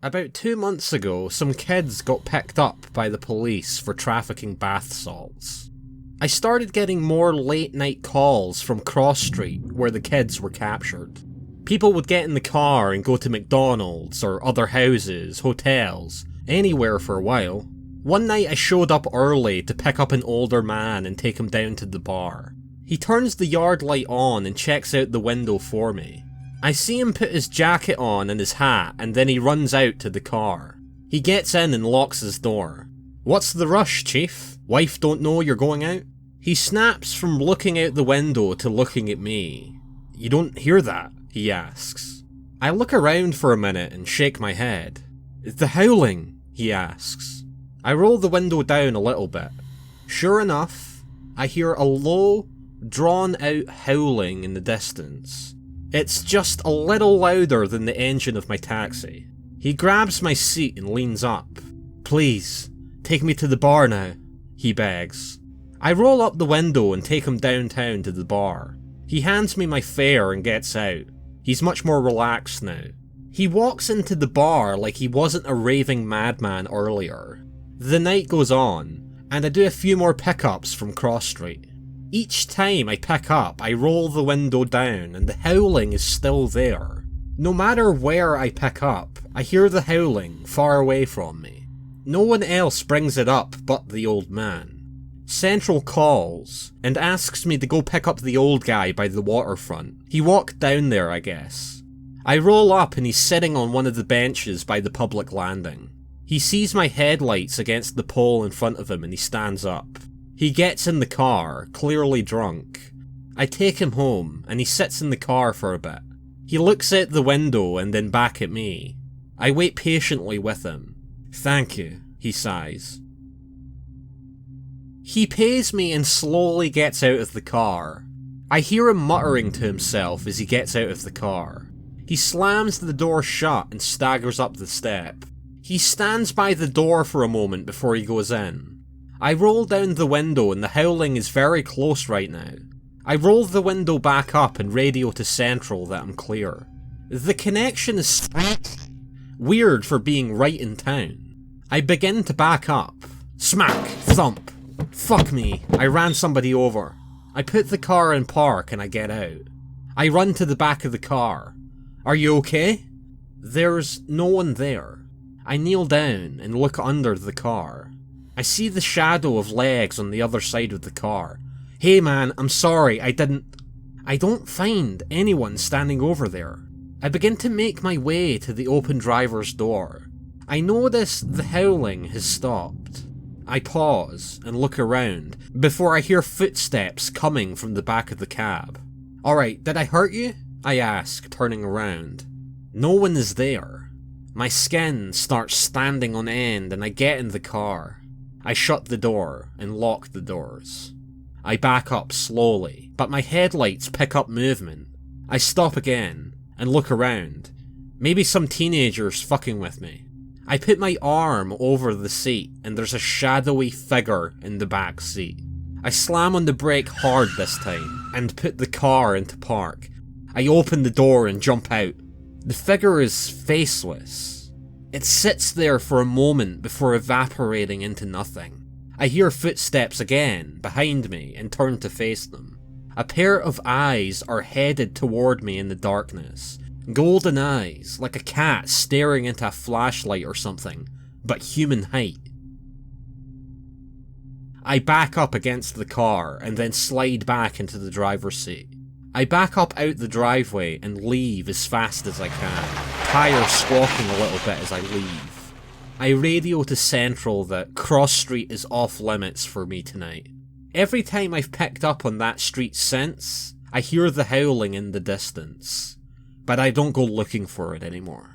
About 2 months ago, some kids got picked up by the police for trafficking bath salts. I started getting more late night calls from Cross Street where the kids were captured. People would get in the car and go to McDonald's or other houses, hotels, anywhere for a while. One night I showed up early to pick up an older man and take him down to the bar. He turns the yard light on and checks out the window for me. I see him put his jacket on and his hat, and then he runs out to the car. He gets in and locks his door. "What's the rush, Chief? Wife don't know you're going out?" He snaps from looking out the window to looking at me. "You don't hear that?" he asks. I look around for a minute and shake my head. "The howling?" he asks. I roll the window down a little bit. Sure enough, I hear a low, drawn-out howling in the distance. It's just a little louder than the engine of my taxi. He grabs my seat and leans up. "Please, take me to the bar now," he begs. I roll up the window and take him downtown to the bar. He hands me my fare and gets out. He's much more relaxed now. He walks into the bar like he wasn't a raving madman earlier. The night goes on, and I do a few more pickups from Cross Street. Each time I pick up, I roll the window down and the howling is still there. No matter where I pick up, I hear the howling far away from me. No one else brings it up but the old man. Central calls and asks me to go pick up the old guy by the waterfront. He walked down there, I guess. I roll up and he's sitting on one of the benches by the public landing. He sees my headlights against the pole in front of him and he stands up. He gets in the car, clearly drunk. I take him home, and he sits in the car for a bit. He looks out the window and then back at me. I wait patiently with him. "Thank you," he sighs. He pays me and slowly gets out of the car. I hear him muttering to himself as he gets out of the car. He slams the door shut and staggers up the step. He stands by the door for a moment before he goes in. I roll down the window and the howling is very close right now. I roll the window back up and radio to Central that I'm clear. The connection is weird for being right in town. I begin to back up. Smack! Thump! Fuck me, I ran somebody over. I put the car in park and I get out. I run to the back of the car. "Are you okay?" There's no one there. I kneel down and look under the car. I see the shadow of legs on the other side of the car. "Hey man, I'm sorry, I don't find anyone standing over there." I begin to make my way to the open driver's door. I notice the howling has stopped. I pause and look around before I hear footsteps coming from the back of the cab. "Alright, did I hurt you?" I ask, turning around. No one is there. My skin starts standing on end and I get in the car. I shut the door and lock the doors. I back up slowly, but my headlights pick up movement. I stop again and look around. Maybe some teenagers fucking with me. I put my arm over the seat and there's a shadowy figure in the back seat. I slam on the brake hard this time and put the car into park. I open the door and jump out. The figure is faceless. It sits there for a moment before evaporating into nothing. I hear footsteps again behind me and turn to face them. A pair of eyes are headed toward me in the darkness. Golden eyes, like a cat staring into a flashlight or something, but human height. I back up against the car and then slide back into the driver's seat. I back up out the driveway and leave as fast as I can, tires squawking a little bit as I leave. I radio to Central that Cross Street is off limits for me tonight. Every time I've picked up on that street since, I hear the howling in the distance, but I don't go looking for it anymore.